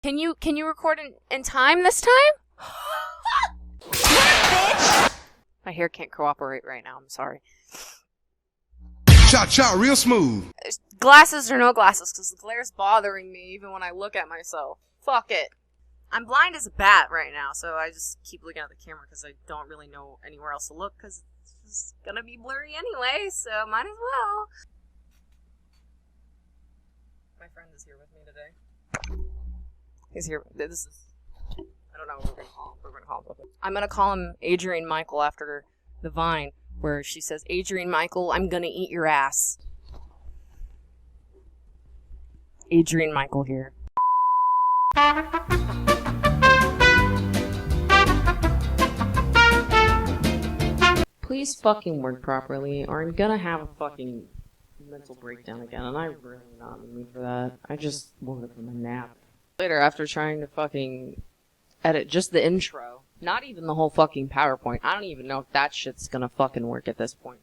Can you record in time this time? Bitch! My hair can't cooperate right now, I'm sorry. Shot, real smooth. Glasses or no glasses, because the glare's bothering me even when I look at myself. Fuck it. I'm blind as a bat right now, so I just keep looking at the camera because I don't really know anywhere else to look because it's just gonna be blurry anyway, so might as well. My friend is here with me today. He's here. I don't know what we're gonna call him. I'm gonna call him Adrian Michael after the Vine, where she says, "Adrian Michael, I'm gonna eat your ass." Adrian Michael here. Please fucking work properly, or I'm gonna have a fucking mental breakdown again, and I'm really not in the mood for that. I just woke up from a nap. Later, after trying to fucking edit just the intro, not even the whole fucking PowerPoint. I don't even know if that shit's gonna fucking work at this point.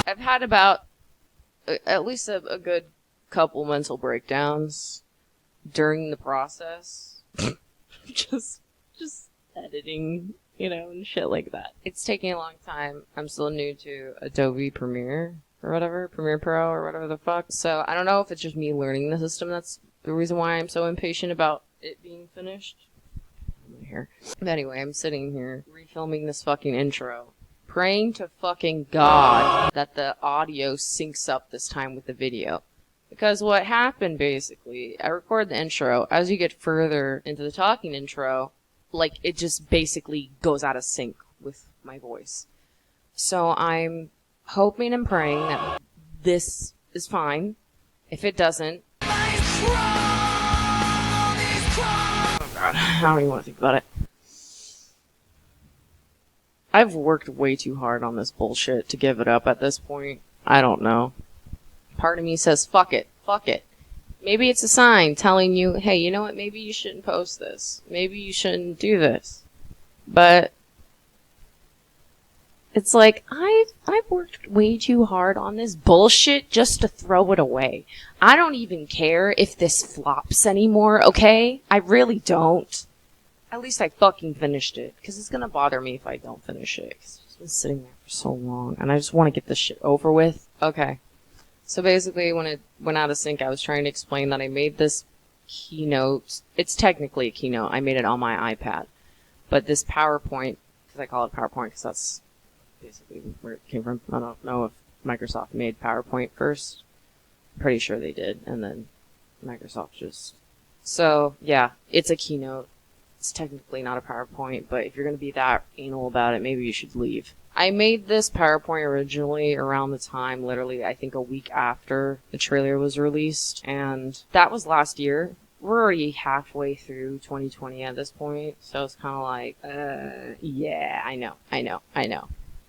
I've had about at least a good couple mental breakdowns during the process. just editing, and shit like that. It's taking a long time. I'm still new to Adobe Premiere or whatever, Premiere Pro or whatever the fuck. So I don't know if it's just me learning the system that's the reason why I'm so impatient about it being finished. Here. But anyway, I'm sitting here refilming this fucking intro, praying to fucking God that the audio syncs up this time with the video. Because what happened basically, I record the intro, as you get further into the talking intro, like it just basically goes out of sync with my voice. So I'm hoping and praying that this is fine. If it doesn't, oh God, I don't even want to think about it. I've worked way too hard on this bullshit to give it up at this point. I don't know. Part of me says, fuck it. Maybe it's a sign telling you, hey, you know what, maybe you shouldn't post this. Maybe you shouldn't do this. But it's like, I've worked way too hard on this bullshit just to throw it away. I don't even care if this flops anymore, okay? I really don't. At least I fucking finished it, because it's gonna bother me if I don't finish it, because it's been sitting there for so long, and I just want to get this shit over with. Okay. So basically, when it went out of sync, I was trying to explain that I made this keynote. It's technically a keynote. I made it on my iPad. But this PowerPoint, because I call it PowerPoint because that's basically where it came from. I don't know if Microsoft made PowerPoint first. I'm pretty sure they did. And then Microsoft just... So, yeah, it's a keynote. It's technically not a PowerPoint, but if you're going to be that anal about it, maybe you should leave. I made this PowerPoint originally around the time, literally, I think a week after the trailer was released, and that was last year. We're already halfway through 2020 at this point, so it's kind of like, yeah, I know.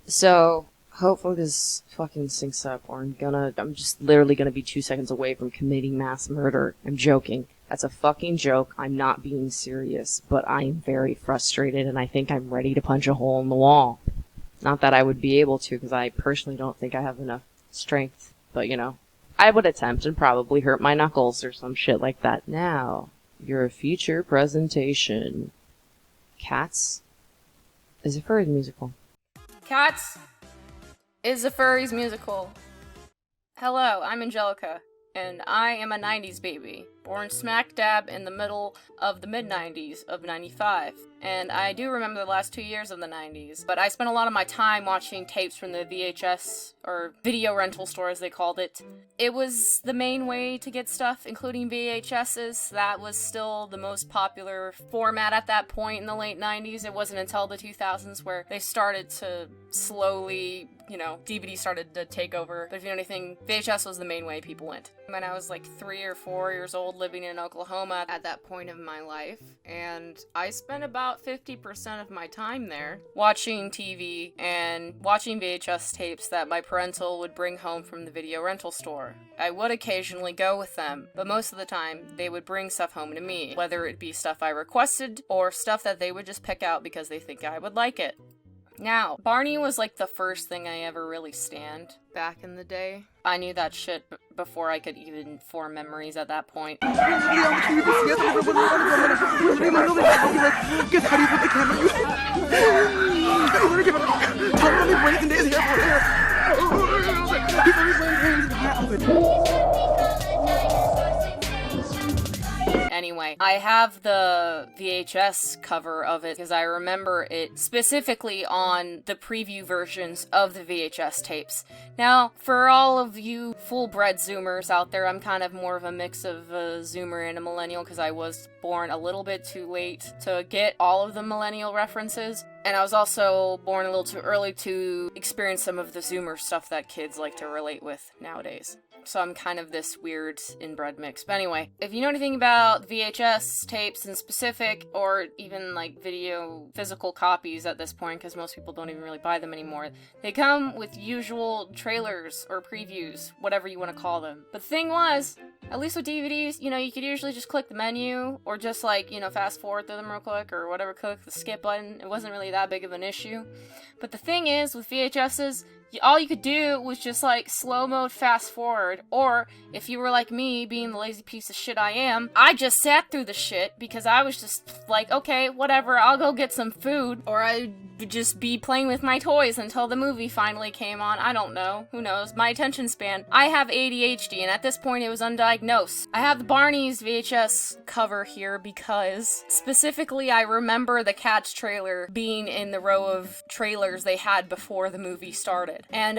So, hopefully this fucking syncs up, or I'm just literally gonna be 2 seconds away from committing mass murder. I'm joking. That's a fucking joke. I'm not being serious, but I'm very frustrated, and I think I'm ready to punch a hole in the wall. Not that I would be able to, because I personally don't think I have enough strength, but I would attempt and probably hurt my knuckles or some shit like that. Now, your feature presentation. Cats is a furries musical. Cats is a furries musical. Hello, I'm Angelica, and I am a 90s baby, born smack dab in the middle of the mid-90s of 95. And I do remember the last 2 years of the 90s, but I spent a lot of my time watching tapes from the VHS, or video rental store as they called it. It was the main way to get stuff, including VHSs. That was still the most popular format at that point in the late 90s. It wasn't until the 2000s where they started to slowly, DVD started to take over. But if you know anything, VHS was the main way people went. When I was like 3 or 4 years old living in Oklahoma at that point of my life, and I spent about 50% of my time there watching TV and watching VHS tapes that my parental would bring home from the video rental store. I would occasionally go with them, but most of the time they would bring stuff home to me, whether it be stuff I requested or stuff that they would just pick out because they think I would like it. Now, Barney was like the first thing I ever really stanned back in the day. I knew that shit before I could even form memories at that point. Anyway, I have the VHS cover of it because I remember it specifically on the preview versions of the VHS tapes. Now, for all of you full-bred Zoomers out there, I'm kind of more of a mix of a Zoomer and a millennial because I was born a little bit too late to get all of the millennial references. And I was also born a little too early to experience some of the Zoomer stuff that kids like to relate with nowadays. So I'm kind of this weird inbred mix. But anyway, if you know anything about VHS tapes in specific, or even like video physical copies at this point, because most people don't even really buy them anymore, they come with usual trailers or previews, whatever you want to call them. But the thing was, at least with DVDs, you know, you could usually just click the menu, or just like, you know, fast forward through them real quick, or whatever, click the skip button. It wasn't really that big of an issue. But the thing is, with VHSs, all you could do was just like slow mode fast forward, or if you were like me, being the lazy piece of shit I am, I just sat through the shit because I was just like, okay, whatever, I'll go get some food, or I'd just be playing with my toys until the movie finally came on. I don't know, who knows, my attention span. I have ADHD, and at this point it was undiagnosed. I have the Barney's VHS cover here because specifically I remember the Cats trailer being in the row of trailers they had before the movie started. And,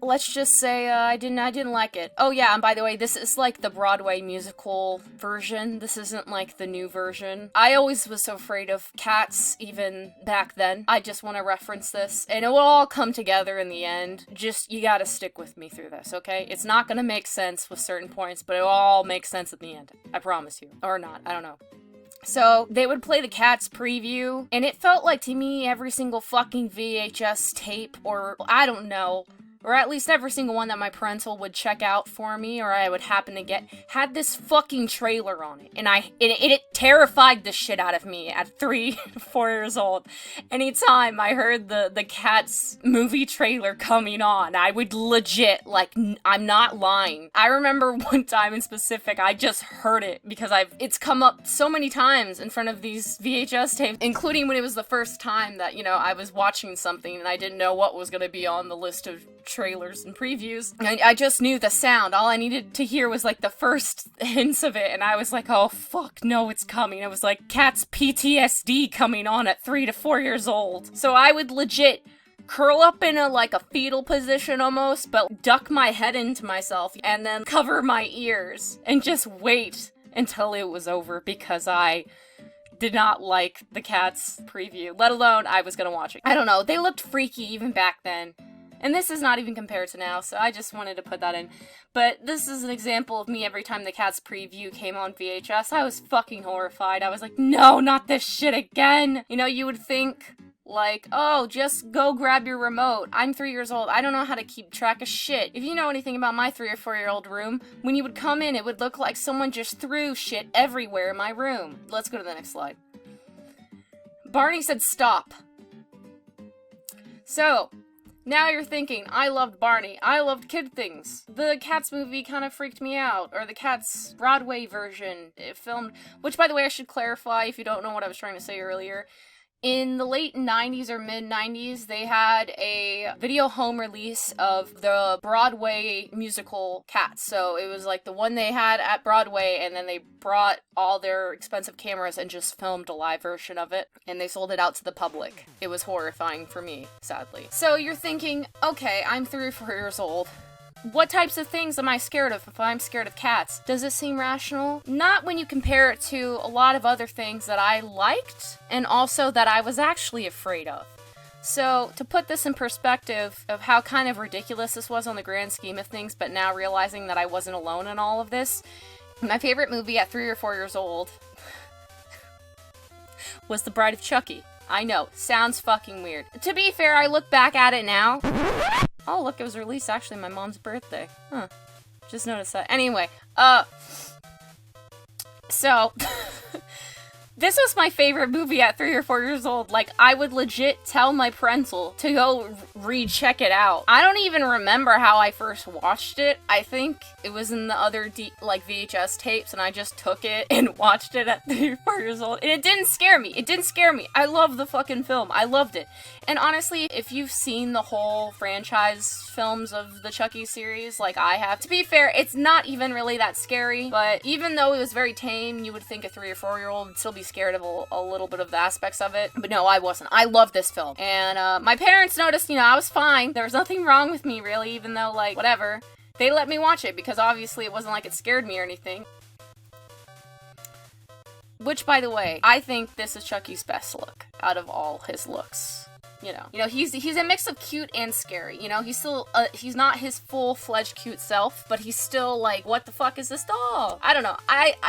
let's just say, I didn't like it. Oh yeah, and by the way, this is like the Broadway musical version. This isn't like the new version. I always was so afraid of cats, even back then. I just want to reference this, and it will all come together in the end. Just, you gotta stick with me through this, okay? It's not gonna make sense with certain points, but it will all make sense at the end. I promise you. Or not, I don't know. So, they would play the Cats preview, and it felt like to me every single fucking VHS tape, or I don't know, or at least every single one that my parental would check out for me, or I would happen to get, had this fucking trailer on it. And it terrified the shit out of me at 3, 4 years old. Anytime I heard the Cats movie trailer coming on, I would legit, like, I'm not lying. I remember one time in specific, I just heard it, because it's come up so many times in front of these VHS tapes, including when it was the first time that, you know, I was watching something and I didn't know what was gonna be on the list of trailers and previews. I just knew the sound. All I needed to hear was like the first hints of it, and I was like, oh fuck, no, it's coming. It was like Cats PTSD coming on at 3 to 4 years old. So I would legit curl up in a fetal position almost, but duck my head into myself and then cover my ears and just wait until it was over, because I did not like the Cats preview, let alone I was gonna watch it. I don't know, they looked freaky even back then. And this is not even compared to now, so I just wanted to put that in. But this is an example of me every time the Cats preview came on VHS. I was fucking horrified. I was like, no, not this shit again. You know, you would think, like, oh, just go grab your remote. I'm 3 years old. I don't know how to keep track of shit. If you know anything about my 3 or 4 year old room, when you would come in, it would look like someone just threw shit everywhere in my room. Let's go to the next slide. Barney said stop. So, now you're thinking, I loved Barney, I loved kid things. The Cats movie kind of freaked me out, or the Cats Broadway version, it filmed, which by the way I should clarify if you don't know what I was trying to say earlier. In the late 90s or mid-90s, they had a video home release of the Broadway musical Cats. So it was like the one they had at Broadway, and then they brought all their expensive cameras and just filmed a live version of it, and they sold it out to the public. It was horrifying for me, sadly. So you're thinking, okay, I'm 3 or 4 years old. What types of things am I scared of if I'm scared of cats? Does it seem rational? Not when you compare it to a lot of other things that I liked, and also that I was actually afraid of. So, to put this in perspective of how kind of ridiculous this was on the grand scheme of things, but now realizing that I wasn't alone in all of this, my favorite movie at 3 or 4 years old was The Bride of Chucky. I know, sounds fucking weird. To be fair, I look back at it now. Oh, look, it was released actually my mom's birthday. Huh. Just noticed that. Anyway, so, This was my favorite movie at 3 or 4 years old. Like, I would legit tell my parental to go recheck it out. I don't even remember how I first watched it. I think it was in the other VHS tapes, and I just took it and watched it at 3 or 4 years old. And it didn't scare me. It didn't scare me. I love the fucking film. I loved it. And honestly, if you've seen the whole franchise films of the Chucky series, like I have, to be fair, it's not even really that scary. But even though it was very tame, you would think a 3 or 4-year-old would still be scared of a little bit of the aspects of it. But no, I wasn't. I loved this film. And my parents noticed, I was fine. There was nothing wrong with me, really, even though, like, whatever. They let me watch it because obviously it wasn't like it scared me or anything. Which, by the way, I think this is Chucky's best look out of all his looks. He's a mix of cute and scary. He's still, he's not his full-fledged cute self, but he's still like, what the fuck is this doll? I don't know.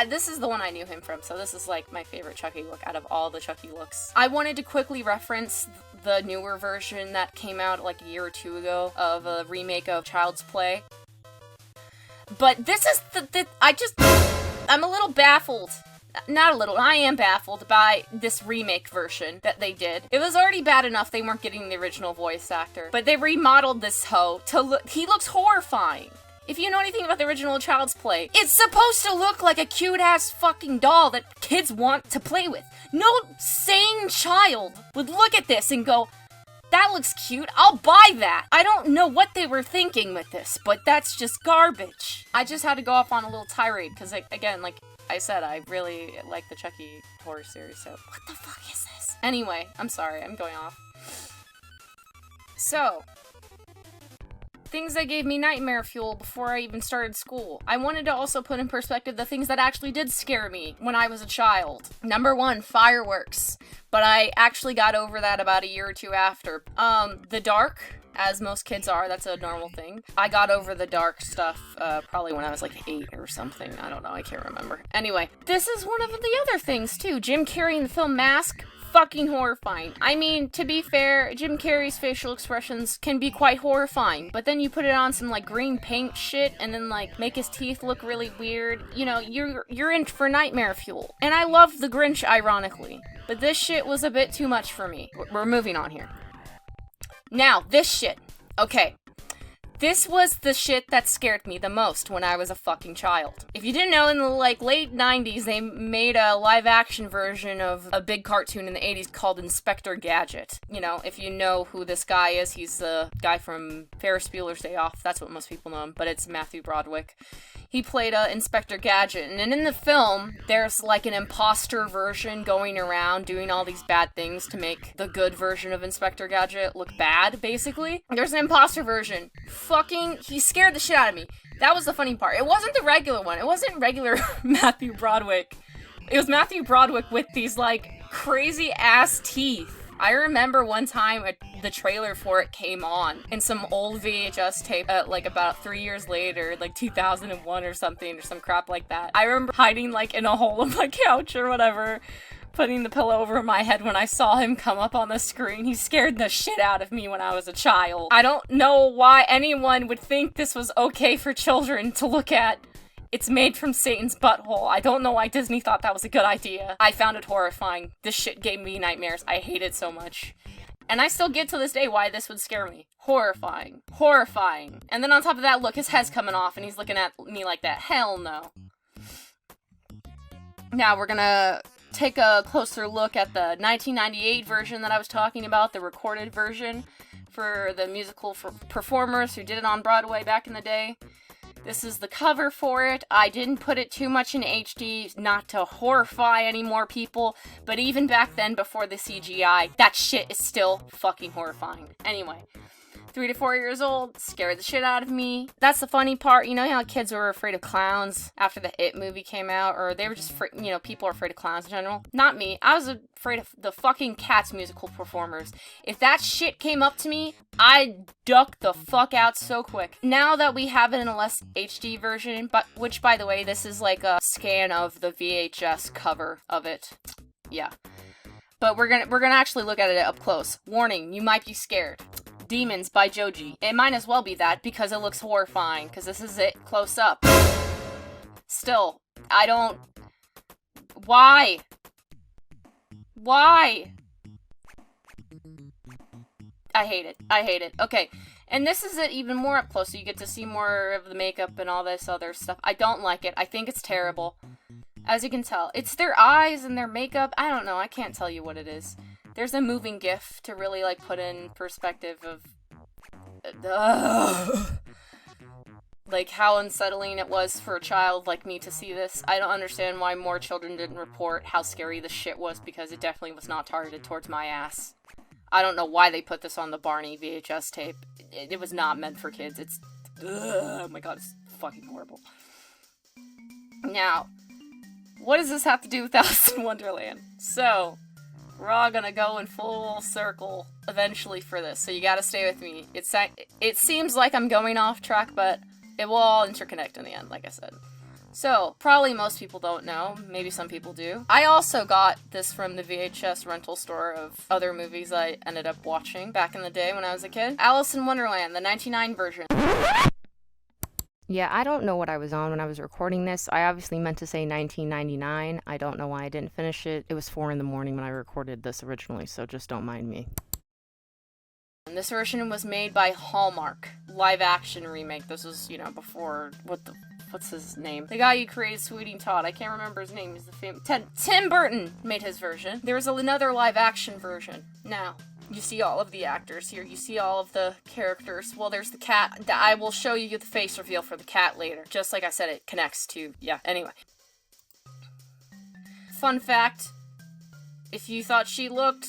This is the one I knew him from, so this is like my favorite Chucky look out of all the Chucky looks. I wanted to quickly reference the newer version that came out like a year or 2 ago of a remake of Child's Play. But this is I'm a little baffled. Not a little, I am baffled by this remake version that they did. It was already bad enough they weren't getting the original voice actor, but they remodeled this hoe to look, he looks horrifying. If you know anything about the original Child's Play, it's supposed to look like a cute-ass fucking doll that kids want to play with. No sane child would look at this and go, that looks cute, I'll buy that. I don't know what they were thinking with this, but that's just garbage. I just had to go off on a little tirade, because again, like I said, I really like the Chucky horror series, so what the fuck is this? Anyway, I'm sorry, I'm going off. So, things that gave me nightmare fuel before I even started school. I wanted to also put in perspective the things that actually did scare me when I was a child. Number 1, fireworks. But I actually got over that about a year or 2 after. The dark, as most kids are, that's a normal thing. I got over the dark stuff probably when I was like 8 or something. I don't know, I can't remember. Anyway, this is one of the other things too. Jim Carrey in the film Mask, fucking horrifying. I mean, to be fair, Jim Carrey's facial expressions can be quite horrifying, but then you put it on some like green paint shit and then like make his teeth look really weird. You're in for nightmare fuel. And I love The Grinch, ironically, but this shit was a bit too much for me. We're moving on here. Now, this shit. Okay. This was the shit that scared me the most when I was a fucking child. If you didn't know, in the late 90s, they made a live-action version of a big cartoon in the 80s called Inspector Gadget. If you know who this guy is, he's the guy from Ferris Bueller's Day Off. That's what most people know him, but it's Matthew Broderick. He played Inspector Gadget, and in the film, there's like an imposter version going around doing all these bad things to make the good version of Inspector Gadget look bad, basically. There's an imposter version. He scared the shit out of me. That was the funny part. It wasn't the regular one. It wasn't regular Matthew Broderick. It was Matthew Broderick with these, like, crazy-ass teeth. I remember one time the trailer for it came on in some old VHS tape, like about 3 years later, like 2001 or something, or some crap like that. I remember hiding like in a hole of my couch or whatever, putting the pillow over my head when I saw him come up on the screen. He scared the shit out of me when I was a child. I don't know why anyone would think this was okay for children to look at. It's made from Satan's butthole. I don't know why Disney thought that was a good idea. I found it horrifying. This shit gave me nightmares. I hate it so much. And I still get to this day why this would scare me. Horrifying. Horrifying. And then on top of that, look, his head's coming off and he's looking at me like that. Hell no. Now we're gonna take a closer look at the 1998 version that I was talking about, the recorded version for the musical performers who did it on Broadway back in the day. This is the cover for it. I didn't put it too much in HD, not to horrify any more people, but even back then, before the CGI, that shit is still fucking horrifying. Anyway, 3 to 4 years old, scared the shit out of me. That's the funny part. You know how kids were afraid of clowns after the It movie came out? Or they were just, people are afraid of clowns in general? Not me. I was afraid of the fucking Cats musical performers. If that shit came up to me, I'd duck the fuck out so quick. Now that we have it in a less HD version, which, by the way, this is like a scan of the VHS cover of it. Yeah. But we're gonna actually look at it up close. Warning, you might be scared. Demons by Joji. It might as well be that because it looks horrifying, because this is it close up. Still, why? Why? I hate it. I hate it. Okay. And this is it even more up close, so you get to see more of the makeup and all this other stuff. I don't like it. I think it's terrible. As you can tell. It's their eyes and their makeup. I don't know. I can't tell you what it is. There's a moving gif to really, like, put in perspective of... like, how unsettling it was for a child like me to see this. I don't understand why more children didn't report how scary this shit was, because it definitely was not targeted towards my ass. I don't know why they put this on the Barney VHS tape. It was not meant for kids. It's... oh my god, it's fucking horrible. Now, what does this have to do with Alice in Wonderland? So, we're all gonna go in full circle eventually for this, so you gotta stay with me. It seems like I'm going off track, but it will all interconnect in the end, like I said. So, probably most people don't know. Maybe some people do. I also got this from the VHS rental store of other movies I ended up watching back in the day when I was a kid. Alice in Wonderland, the 99 version. Yeah, I don't know what I was on when I was recording this. I obviously meant to say 1999. I don't know why I didn't finish it. It was 4 in the morning when I recorded this originally, so just don't mind me. And this version was made by Hallmark. Live action remake. This was, you know, before... what's his name? The guy who created Sweetie Todd. I can't remember his name. He's the famous... Tim Burton made his version. There was another live action version. Now, you see all of the actors here. You see all of the characters. Well, there's the cat. I will show you the face reveal for the cat later. Just like I said, it connects to... yeah, anyway. Fun fact. If you thought she looked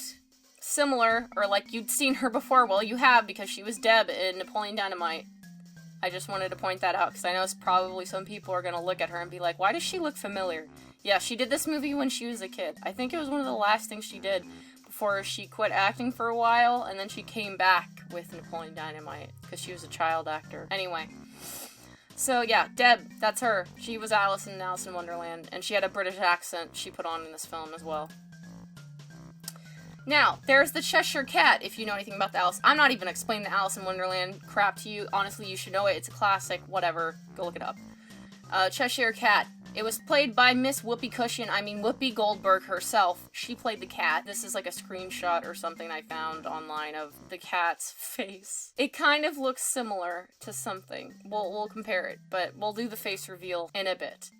similar, or like you'd seen her before, well, you have, because she was Deb in Napoleon Dynamite. I just wanted to point that out, because I know probably some people are going to look at her and be like, why does she look familiar? Yeah, she did this movie when she was a kid. I think it was one of the last things she did before she quit acting for a while, and then she came back with Napoleon Dynamite, because she was a child actor. Anyway. So yeah, Deb, that's her. She was Alice in Wonderland, and she had a British accent she put on in this film as well. Now, there's the Cheshire Cat, if you know anything about the Alice. I'm not even explaining the Alice in Wonderland crap to you. Honestly, you should know it. It's a classic. Whatever. Go look it up. Cheshire Cat. It was played by Miss Whoopi Goldberg herself. She played the cat. This is like a screenshot or something I found online of the cat's face. It kind of looks similar to something. We'll compare it, but we'll do the face reveal in a bit.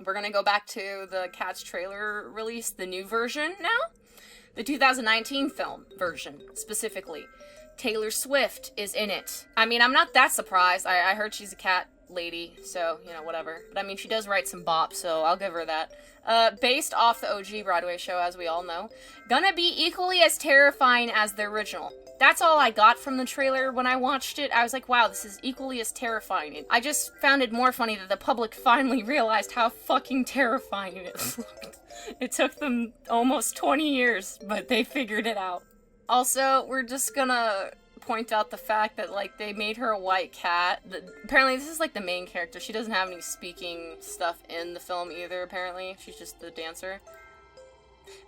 We're gonna go back to the Cats trailer release, the new version now. The 2019 film version, specifically. Taylor Swift is in it. I mean, I'm not that surprised. I heard she's a cat lady, so, you know, whatever. But I mean, she does write some bops, so I'll give her that. Based off the OG Broadway show, as we all know. Gonna be equally as terrifying as the original. That's all I got from the trailer when I watched it. I was like, wow, this is equally as terrifying. And I just found it more funny that the public finally realized how fucking terrifying it looked. It took them almost 20 years, but they figured it out. Also, we're just gonna point out the fact that, like, they made her a white cat. Apparently, this is, like, the main character. She doesn't have any speaking stuff in the film either, apparently. She's just the dancer.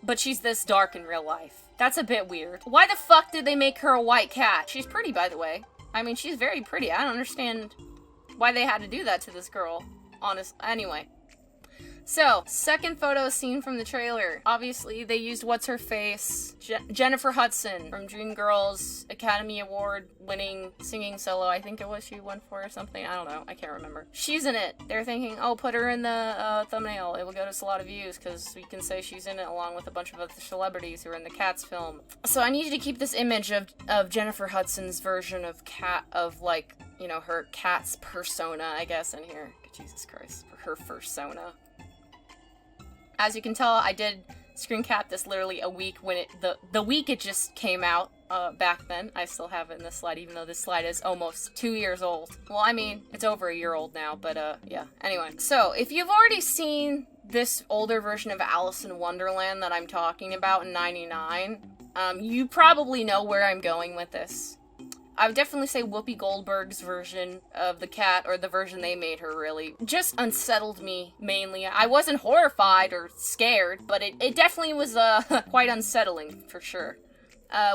But she's this dark in real life. That's a bit weird. Why the fuck did they make her a white cat? She's pretty, by the way. I mean, she's very pretty. I don't understand why they had to do that to this girl. Anyway. So, second photo seen from the trailer. Obviously, they used what's-her-face, Jennifer Hudson from Dreamgirls Academy Award winning singing solo. I think it was she won for or something. I don't know. I can't remember. She's in it. They're thinking, oh, put her in the thumbnail. It will get us a lot of views because we can say she's in it along with a bunch of other celebrities who are in the Cats film. So I need you to keep this image of Jennifer Hudson's version of like, you know, her Cat's persona, I guess, in here. Jesus Christ. Her persona. As you can tell, I did screen cap this literally a week when the week it just came out back then. I still have it in this slide, even though this slide is almost 2 years old. Well, I mean, it's over a year old now, but yeah. Anyway, so if you've already seen this older version of Alice in Wonderland that I'm talking about in '99, you probably know where I'm going with this. I would definitely say Whoopi Goldberg's version of the cat, or the version they made her, really, just unsettled me, mainly. I wasn't horrified or scared, but it definitely was, quite unsettling, for sure.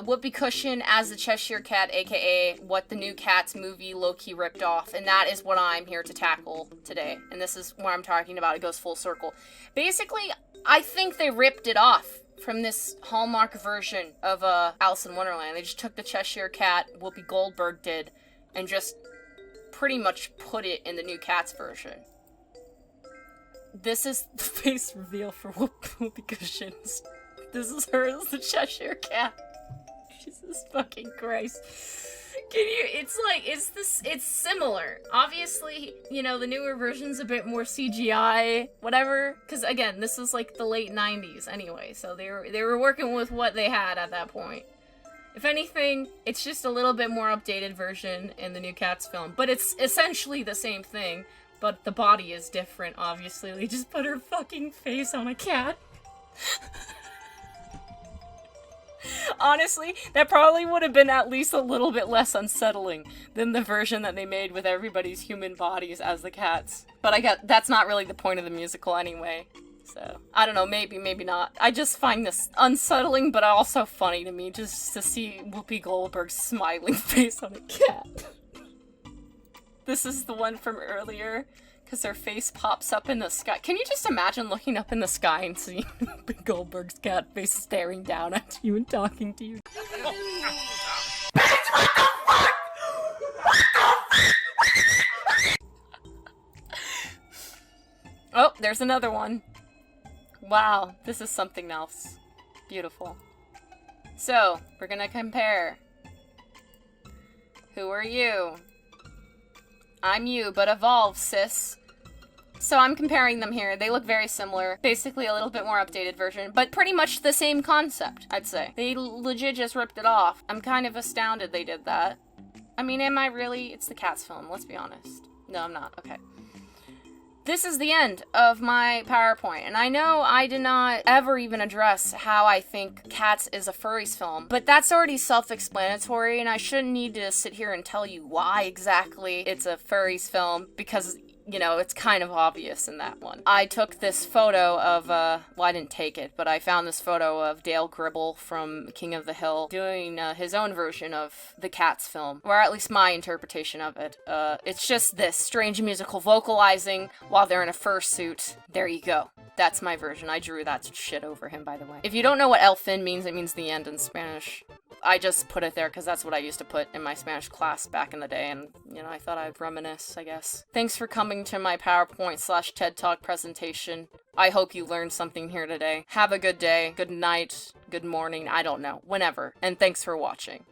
Whoopee Cushion as the Cheshire Cat, aka what the new Cats movie low-key ripped off, and that is what I'm here to tackle today. And this is what I'm talking about. It goes full circle. Basically, I think they ripped it off from this Hallmark version of Alice in Wonderland. They just took the Cheshire Cat, Whoopi Goldberg did, and just pretty much put it in the new Cats version. This is the face reveal for Whoopi Cushions. This is her as the Cheshire Cat. Jesus fucking Christ. It's similar. Obviously, you know, the newer version's a bit more CGI, whatever. Because, again, this is like the late 90s anyway, so they were working with what they had at that point. If anything, it's just a little bit more updated version in the new Cats film. But it's essentially the same thing, but the body is different, obviously. They just put her fucking face on a cat. Honestly, that probably would have been at least a little bit less unsettling than the version that they made with everybody's human bodies as the cats. But that's not really the point of the musical anyway. So, I don't know, maybe not. I just find this unsettling, but also funny to me, just to see Whoopi Goldberg's smiling face on a cat. This is the one from earlier, because her face pops up in the sky. Can you just imagine looking up in the sky and seeing Whoopi Goldberg's cat face staring down at you and talking to you? Oh, there's another one. Wow, this is something else. Beautiful. So, we're gonna compare. Who are you? I'm you, but evolve, sis. So I'm comparing them here. They look very similar. Basically a little bit more updated version, but pretty much the same concept, I'd say. They legit just ripped it off. I'm kind of astounded they did that. I mean, am I really? It's the Cats film, let's be honest. No, I'm not. Okay. This is the end of my PowerPoint, and I know I did not ever even address how I think Cats is a furries film, but that's already self-explanatory, and I shouldn't need to sit here and tell you why exactly it's a furries film, because, you know, it's kind of obvious in that one. I took this photo of, well, I didn't take it, but I found this photo of Dale Gribble from King of the Hill doing his own version of the Cats film, or at least my interpretation of it. It's just this strange musical vocalizing while they're in a fursuit. There you go. That's my version. I drew that shit over him, by the way. If you don't know what El Fin means, it means the end in Spanish. I just put it there because that's what I used to put in my Spanish class back in the day, and, you know, I thought I'd reminisce, I guess. Thanks for coming to my PowerPoint/TED Talk presentation. I hope you learned something here today. Have a good day, good night, good morning, I don't know, whenever, and thanks for watching.